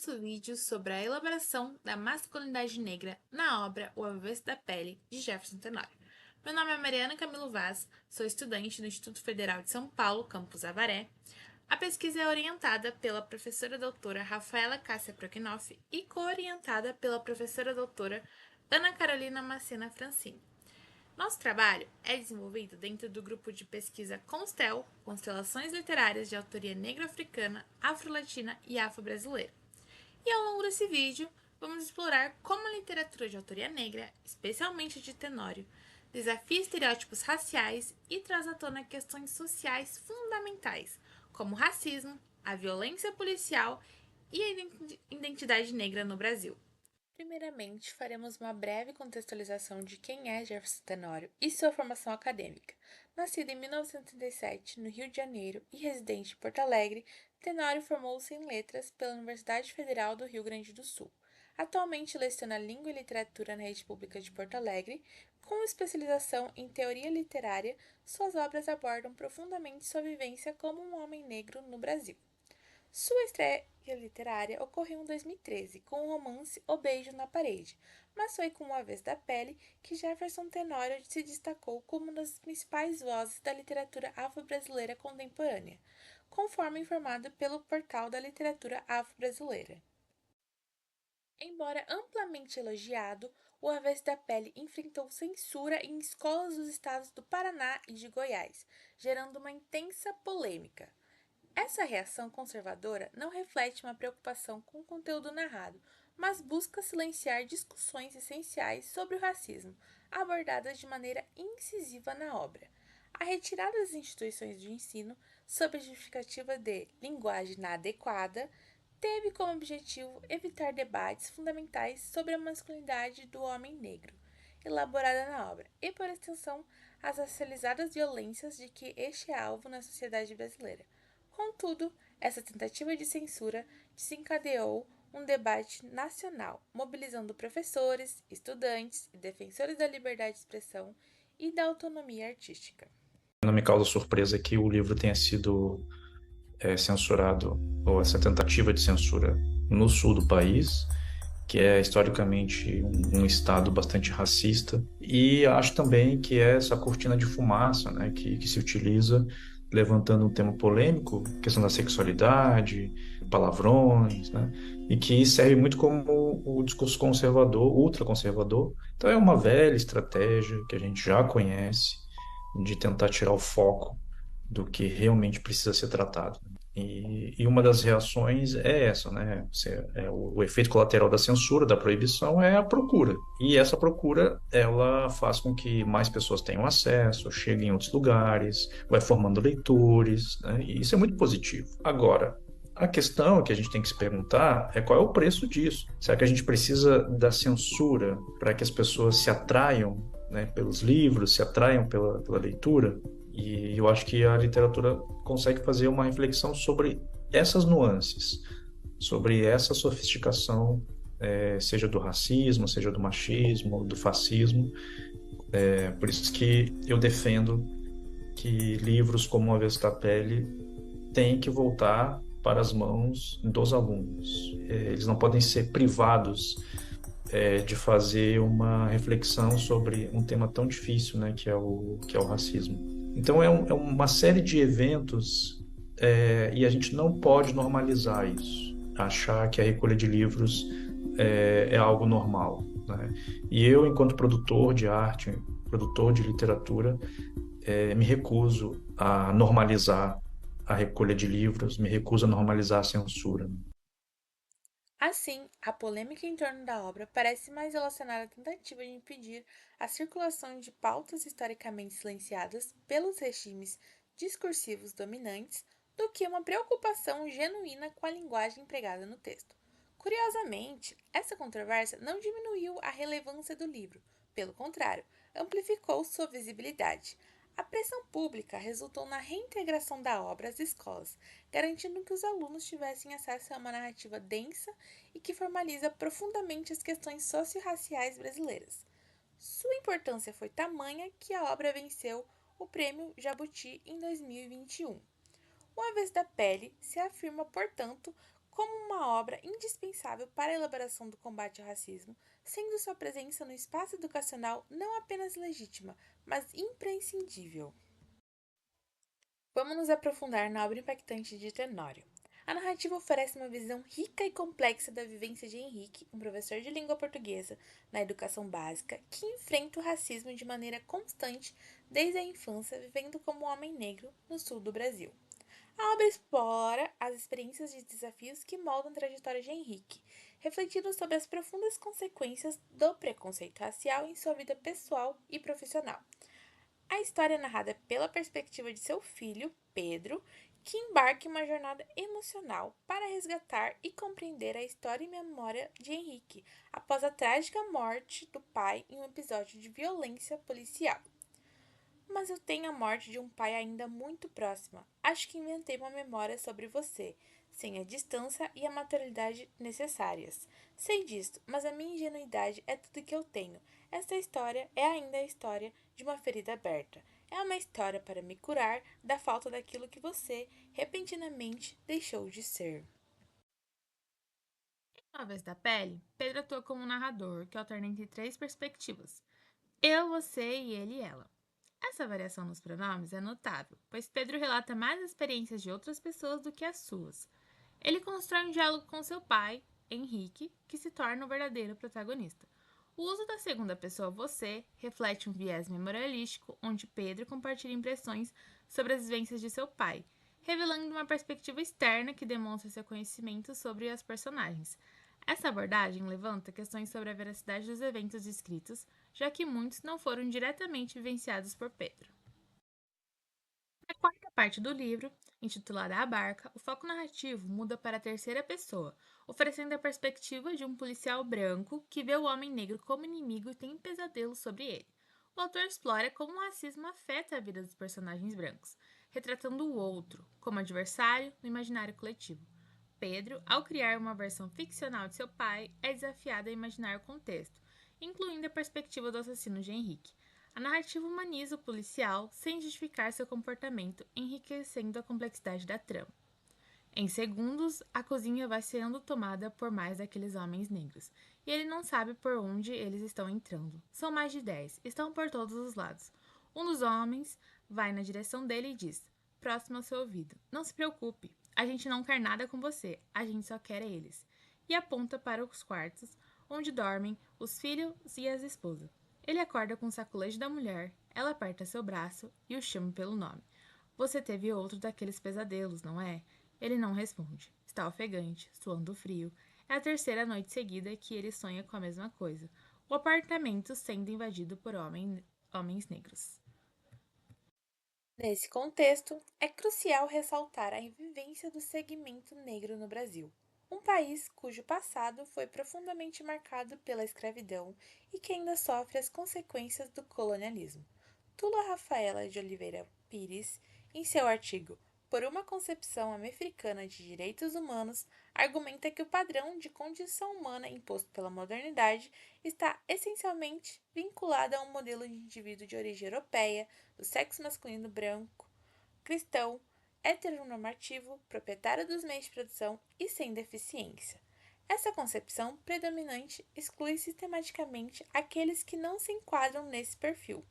nosso vídeo sobre a elaboração da masculinidade negra na obra O Avesso da Pele, de Jefferson Tenório. Meu nome é Mariana Camilo Vaz, sou estudante no Instituto Federal de São Paulo, campus Avaré. A pesquisa é orientada pela professora doutora Rafaela Cássia Prochnoff e co-orientada pela professora doutora Ana Carolina Macena Francini. Nosso trabalho é desenvolvido dentro do grupo de pesquisa Constel, Constelações Literárias de Autoria Negro-Africana, Afro-Latina e Afro-Brasileira. E ao longo desse vídeo, vamos explorar como a literatura de autoria negra, especialmente de Tenório, desafia estereótipos raciais e traz à tona questões sociais fundamentais, como o racismo, a violência policial e a identidade negra no Brasil. Primeiramente, faremos uma breve contextualização de quem é Jefferson Tenório e sua formação acadêmica. Nascido em 1937, no Rio de Janeiro, e residente em Porto Alegre, Tenório formou-se em Letras pela Universidade Federal do Rio Grande do Sul. Atualmente leciona Língua e Literatura na Rede Pública de Porto Alegre. Com especialização em teoria literária, suas obras abordam profundamente sua vivência como um homem negro no Brasil. Sua estreia literária ocorreu em 2013, com o romance O Beijo na Parede, mas foi com O Avesso da Pele que Jefferson Tenório se destacou como uma das principais vozes da literatura afro-brasileira contemporânea, conforme informado pelo Portal da Literatura Afro-Brasileira. Embora amplamente elogiado, O Avesso da Pele enfrentou censura em escolas dos estados do Paraná e de Goiás, gerando uma intensa polêmica. Essa reação conservadora não reflete uma preocupação com o conteúdo narrado, mas busca silenciar discussões essenciais sobre o racismo, abordadas de maneira incisiva na obra. A retirada das instituições de ensino, sob a justificativa de linguagem inadequada, teve como objetivo evitar debates fundamentais sobre a masculinidade do homem negro, elaborada na obra, e, por extensão, as racializadas violências de que este é alvo na sociedade brasileira. Contudo, essa tentativa de censura desencadeou um debate nacional, mobilizando professores, estudantes e defensores da liberdade de expressão e da autonomia artística. Não me causa surpresa que o livro tenha sido censurado, ou essa tentativa de censura, no sul do país, que é historicamente um estado bastante racista, e acho também que é essa cortina de fumaça, né, que se utiliza levantando um tema polêmico, questão da sexualidade, palavrões, né, e que serve muito como o discurso conservador, ultraconservador. Então é uma velha estratégia que a gente já conhece de tentar tirar o foco do que realmente precisa ser tratado. E uma das reações é essa, né? O efeito colateral da censura, da proibição, é a procura. E essa procura, ela faz com que mais pessoas tenham acesso, cheguem em outros lugares, vai formando leitores, né? E isso é muito positivo. Agora, a questão que a gente tem que se perguntar é qual é o preço disso. Será que a gente precisa da censura para que as pessoas se atraiam, né, pelos livros, se atraiam pela leitura? E eu acho que a literatura consegue fazer uma reflexão sobre essas nuances, sobre essa sofisticação, seja do racismo, seja do machismo, do fascismo. Por isso que eu defendo que livros como A Avesso da Pele têm que voltar para as mãos dos alunos. Eles não podem ser privados de fazer uma reflexão sobre um tema tão difícil, né, que é o racismo. Então, é uma série de eventos, e a gente não pode normalizar isso, achar que a recolha de livros é algo normal, né? E eu, enquanto produtor de arte, produtor de literatura, me recuso a normalizar a recolha de livros, me recuso a normalizar a censura. Assim, a polêmica em torno da obra parece mais relacionada à tentativa de impedir a circulação de pautas historicamente silenciadas pelos regimes discursivos dominantes do que uma preocupação genuína com a linguagem empregada no texto. Curiosamente, essa controvérsia não diminuiu a relevância do livro, pelo contrário, amplificou sua visibilidade. A pressão pública resultou na reintegração da obra às escolas, garantindo que os alunos tivessem acesso a uma narrativa densa e que formaliza profundamente as questões socio-raciais brasileiras. Sua importância foi tamanha que a obra venceu o Prêmio Jabuti em 2021. O Avesso da Pele se afirma, portanto, como uma obra indispensável para a elaboração do combate ao racismo, sendo sua presença no espaço educacional não apenas legítima, mas imprescindível. Vamos nos aprofundar na obra impactante de Tenório. A narrativa oferece uma visão rica e complexa da vivência de Henrique, um professor de língua portuguesa na educação básica, que enfrenta o racismo de maneira constante desde a infância, vivendo como homem negro no sul do Brasil. A obra explora as experiências e desafios que moldam a trajetória de Henrique, refletindo sobre as profundas consequências do preconceito racial em sua vida pessoal e profissional. A história é narrada pela perspectiva de seu filho, Pedro, que embarca em uma jornada emocional para resgatar e compreender a história e memória de Henrique após a trágica morte do pai em um episódio de violência policial. Mas eu tenho a morte de um pai ainda muito próxima. Acho que inventei uma memória sobre você, sem a distância e a maturidade necessárias. Sei disto, mas a minha ingenuidade é tudo que eu tenho. Esta história é ainda a história de uma ferida aberta. É uma história para me curar da falta daquilo que você, repentinamente, deixou de ser. Em Uma Vez da Pele, Pedro atua como um narrador que alterna entre três perspectivas: eu, você e ele e ela. Essa variação nos pronomes é notável, pois Pedro relata mais experiências de outras pessoas do que as suas. Ele constrói um diálogo com seu pai, Henrique, que se torna o verdadeiro protagonista. O uso da segunda pessoa você reflete um viés memorialístico, onde Pedro compartilha impressões sobre as vivências de seu pai, revelando uma perspectiva externa que demonstra seu conhecimento sobre as personagens. Essa abordagem levanta questões sobre a veracidade dos eventos descritos, já que muitos não foram diretamente vivenciados por Pedro. Na quarta parte do livro, intitulada A Barca, o foco narrativo muda para a terceira pessoa, oferecendo a perspectiva de um policial branco que vê o homem negro como inimigo e tem um pesadelo sobre ele. O autor explora como o racismo afeta a vida dos personagens brancos, retratando o outro como adversário no imaginário coletivo. Pedro, ao criar uma versão ficcional de seu pai, é desafiado a imaginar o contexto, incluindo a perspectiva do assassino de Henrique. A narrativa humaniza o policial sem justificar seu comportamento, enriquecendo a complexidade da trama. Em segundos, a cozinha vai sendo tomada por mais daqueles homens negros, e ele não sabe por onde eles estão entrando. São mais de 10, estão por todos os lados. Um dos homens vai na direção dele e diz, próximo ao seu ouvido: não se preocupe, a gente não quer nada com você, a gente só quer eles. E aponta para os quartos, onde dormem os filhos e as esposas. Ele acorda com o sacolejo da mulher, ela aperta seu braço e o chama pelo nome. Você teve outro daqueles pesadelos, não é? Ele não responde. Está ofegante, suando frio. É a terceira noite seguida que ele sonha com a mesma coisa. O apartamento sendo invadido por homens negros. Nesse contexto, é crucial ressaltar a vivência do segmento negro no Brasil, um país cujo passado foi profundamente marcado pela escravidão e que ainda sofre as consequências do colonialismo. Tula Rafaela de Oliveira Pires, em seu artigo Por uma Concepção Americana de Direitos Humanos, argumenta que o padrão de condição humana imposto pela modernidade está essencialmente vinculado a um modelo de indivíduo de origem europeia, do sexo masculino branco, cristão, heteronormativo, proprietário dos meios de produção e sem deficiência. Essa concepção predominante exclui sistematicamente aqueles que não se enquadram nesse perfil,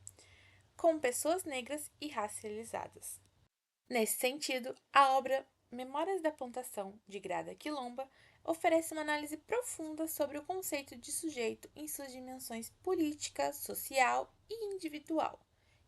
como pessoas negras e racializadas. Nesse sentido, a obra Memórias da Plantação, de Grada Quilomba, oferece uma análise profunda sobre o conceito de sujeito em suas dimensões política, social e individual.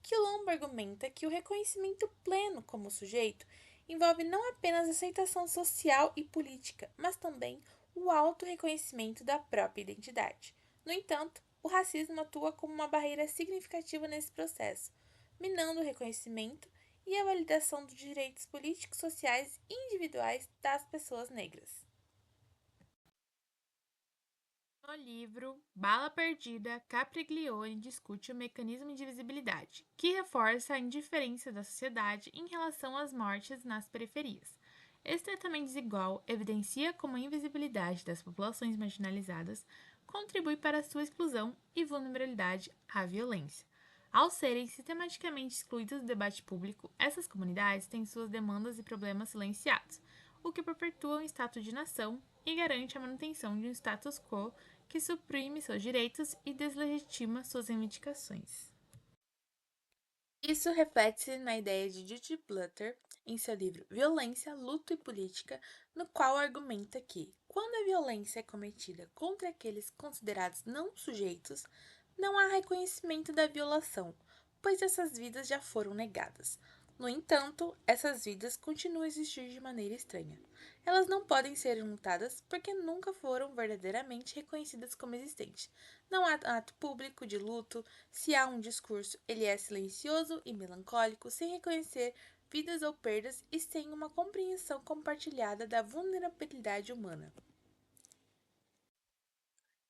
Quilombo argumenta que o reconhecimento pleno como sujeito envolve não apenas a aceitação social e política, mas também o auto-reconhecimento da própria identidade. No entanto, o racismo atua como uma barreira significativa nesse processo, minando o reconhecimento e a validação dos direitos políticos, sociais e individuais das pessoas negras. No livro Bala Perdida, Capriglione discute o mecanismo de visibilidade, que reforça a indiferença da sociedade em relação às mortes nas periferias. Esse tratamento desigual evidencia como a invisibilidade das populações marginalizadas contribui para a sua exclusão e vulnerabilidade à violência. Ao serem sistematicamente excluídas do debate público, essas comunidades têm suas demandas e problemas silenciados. o que perpetua um status de nação e garante a manutenção de um status quo que suprime seus direitos e deslegitima suas reivindicações. Isso reflete-se na ideia de Judith Butler em seu livro Violência, Luto e Política, no qual argumenta que, quando a violência é cometida contra aqueles considerados não sujeitos, não há reconhecimento da violação, pois essas vidas já foram negadas. No entanto, essas vidas continuam a existir de maneira estranha. Elas não podem ser juntadas porque nunca foram verdadeiramente reconhecidas como existentes. Não há ato público de luto, se há um discurso, ele é silencioso e melancólico, sem reconhecer vidas ou perdas e sem uma compreensão compartilhada da vulnerabilidade humana.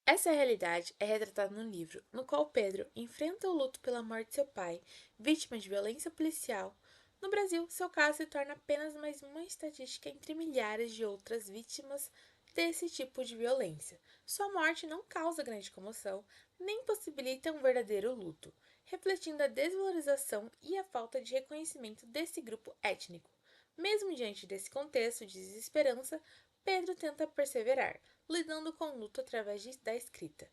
Essa realidade é retratada no livro, no qual Pedro enfrenta o luto pela morte de seu pai, vítima de violência policial. No Brasil, seu caso se torna apenas mais uma estatística entre milhares de outras vítimas desse tipo de violência. Sua morte não causa grande comoção, nem possibilita um verdadeiro luto, refletindo a desvalorização e a falta de reconhecimento desse grupo étnico. Mesmo diante desse contexto de desesperança, Pedro tenta perseverar, lidando com o luto através da escrita,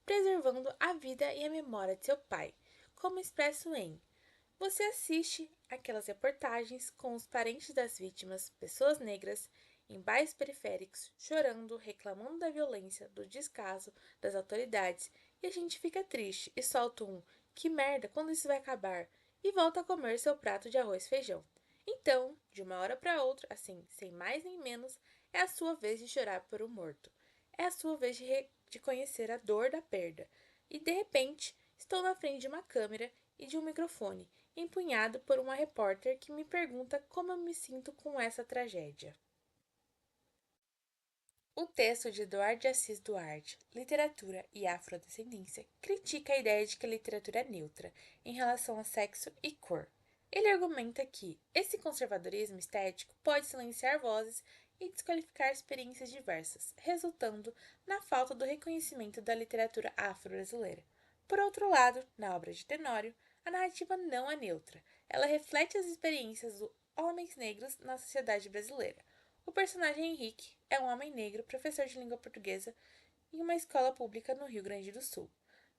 preservando a vida e a memória de seu pai, como expresso em você assiste aquelas reportagens com os parentes das vítimas, pessoas negras, em bairros periféricos, chorando, reclamando da violência, do descaso das autoridades, e a gente fica triste e solta um que merda, quando isso vai acabar? E volta a comer seu prato de arroz e feijão. Então, de uma hora para outra, assim, sem mais nem menos, é a sua vez de chorar por um morto. É a sua vez de conhecer a dor da perda. E de repente, estou na frente de uma câmera e de um microfone, empunhado por uma repórter que me pergunta como eu me sinto com essa tragédia. O texto de Eduardo de Assis Duarte, Literatura e Afrodescendência, critica a ideia de que a literatura é neutra em relação a sexo e cor. Ele argumenta que esse conservadorismo estético pode silenciar vozes e desqualificar experiências diversas, resultando na falta do reconhecimento da literatura afro-brasileira. Por outro lado, na obra de Tenório, a narrativa não é neutra. Ela reflete as experiências dos homens negros na sociedade brasileira. O personagem Henrique é um homem negro, professor de língua portuguesa em uma escola pública no Rio Grande do Sul.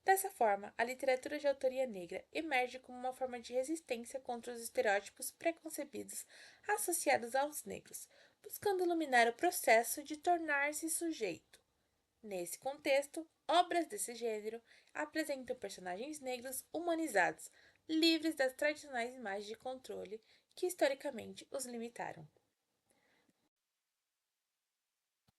Dessa forma, a literatura de autoria negra emerge como uma forma de resistência contra os estereótipos preconcebidos associados aos negros, buscando iluminar o processo de tornar-se sujeito. Nesse contexto, obras desse gênero apresentam personagens negros humanizados, livres das tradicionais imagens de controle que historicamente os limitaram.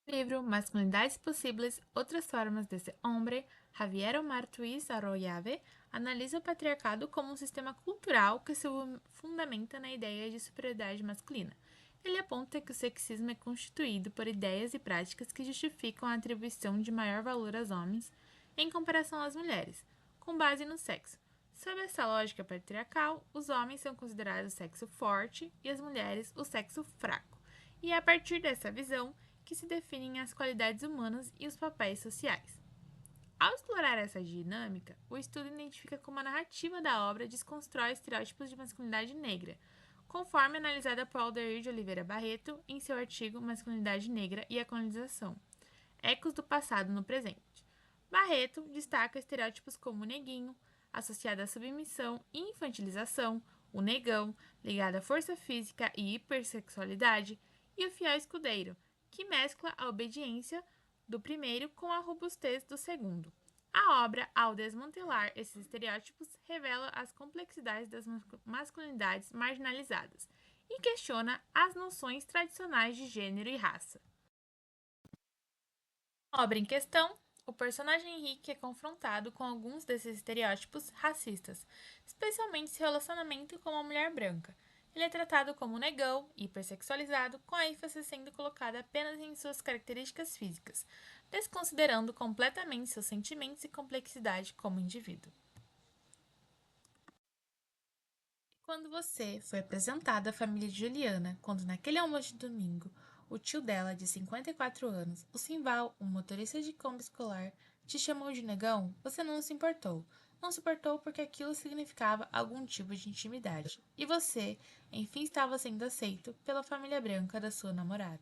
Livro Masculinidades Possíveis, Outras Formas de Ser Hombre, Javier Omar Tuiz Arroyave analisa o patriarcado como um sistema cultural que se fundamenta na ideia de superioridade masculina. Ele aponta que o sexismo é constituído por ideias e práticas que justificam a atribuição de maior valor aos homens em comparação às mulheres, com base no sexo. Sob essa lógica patriarcal, os homens são considerados o sexo forte e as mulheres o sexo fraco. E é a partir dessa visão que se definem as qualidades humanas e os papéis sociais. Ao explorar essa dinâmica, o estudo identifica como a narrativa da obra desconstrói estereótipos de masculinidade negra, conforme analisada por Aldair de Oliveira Barreto em seu artigo Masculinidade Negra e a Colonização, Ecos do Passado no Presente. Barreto destaca estereótipos como o neguinho, associado à submissão e infantilização, o negão, ligado à força física e hipersexualidade, e o fiel escudeiro, que mescla a obediência do primeiro com a robustez do segundo. A obra, ao desmantelar esses estereótipos, revela as complexidades das masculinidades marginalizadas e questiona as noções tradicionais de gênero e raça. Na obra em questão, o personagem Henrique é confrontado com alguns desses estereótipos racistas, especialmente seu relacionamento com uma mulher branca. Ele é tratado como negão, hipersexualizado, com a ênfase sendo colocada apenas em suas características físicas, desconsiderando completamente seus sentimentos e complexidade como indivíduo. Quando você foi apresentada à família de Juliana, quando naquele almoço de domingo, o tio dela, de 54 anos, o Simval, um motorista de Kombi escolar, te chamou de negão, você não se importou. não suportou porque aquilo significava algum tipo de intimidade. E você, enfim, estava sendo aceito pela família branca da sua namorada.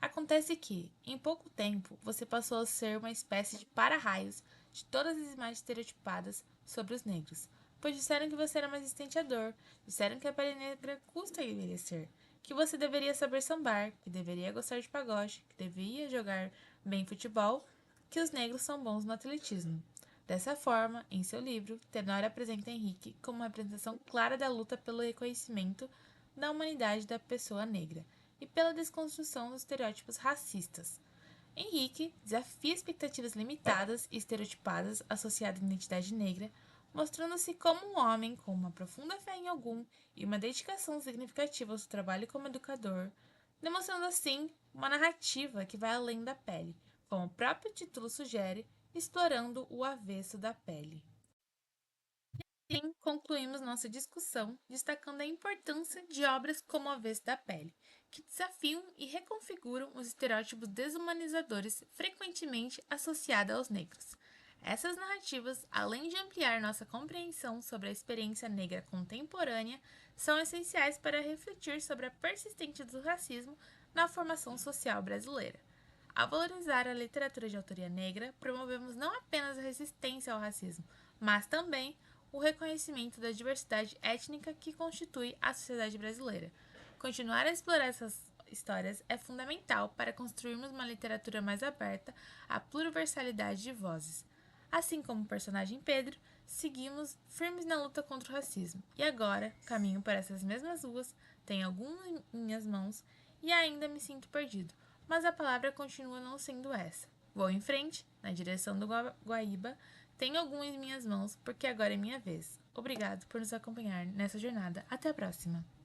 Acontece que, em pouco tempo, você passou a ser uma espécie de para-raios de todas as imagens estereotipadas sobre os negros, pois disseram que você era mais resistente à dor, disseram que a pele negra custa envelhecer, que você deveria saber sambar, que deveria gostar de pagode, que deveria jogar bem futebol, que os negros são bons no atletismo. Dessa forma, em seu livro, Tenório apresenta Henrique como uma representação clara da luta pelo reconhecimento da humanidade da pessoa negra e pela desconstrução dos estereótipos racistas. Henrique desafia expectativas limitadas e estereotipadas associadas à identidade negra, mostrando-se como um homem com uma profunda fé em algum e uma dedicação significativa ao seu trabalho como educador, demonstrando assim uma narrativa que vai além da pele, como o próprio título sugere, explorando o avesso da pele. Assim, concluímos nossa discussão destacando a importância de obras como A Avesso da Pele, que desafiam e reconfiguram os estereótipos desumanizadores frequentemente associados aos negros. Essas narrativas, além de ampliar nossa compreensão sobre a experiência negra contemporânea, são essenciais para refletir sobre a persistência do racismo na formação social brasileira. Ao valorizar a literatura de autoria negra, promovemos não apenas a resistência ao racismo, mas também o reconhecimento da diversidade étnica que constitui a sociedade brasileira. Continuar a explorar essas histórias é fundamental para construirmos uma literatura mais aberta à pluriversalidade de vozes. Assim como o personagem Pedro, seguimos firmes na luta contra o racismo. E agora, caminho por essas mesmas ruas, tenho algumas em minhas mãos e ainda me sinto perdido, mas a palavra continua não sendo essa. Vou em frente, na direção do Guaíba, tenho algumas em minhas mãos porque agora é minha vez. Obrigado por nos acompanhar nessa jornada. Até a próxima!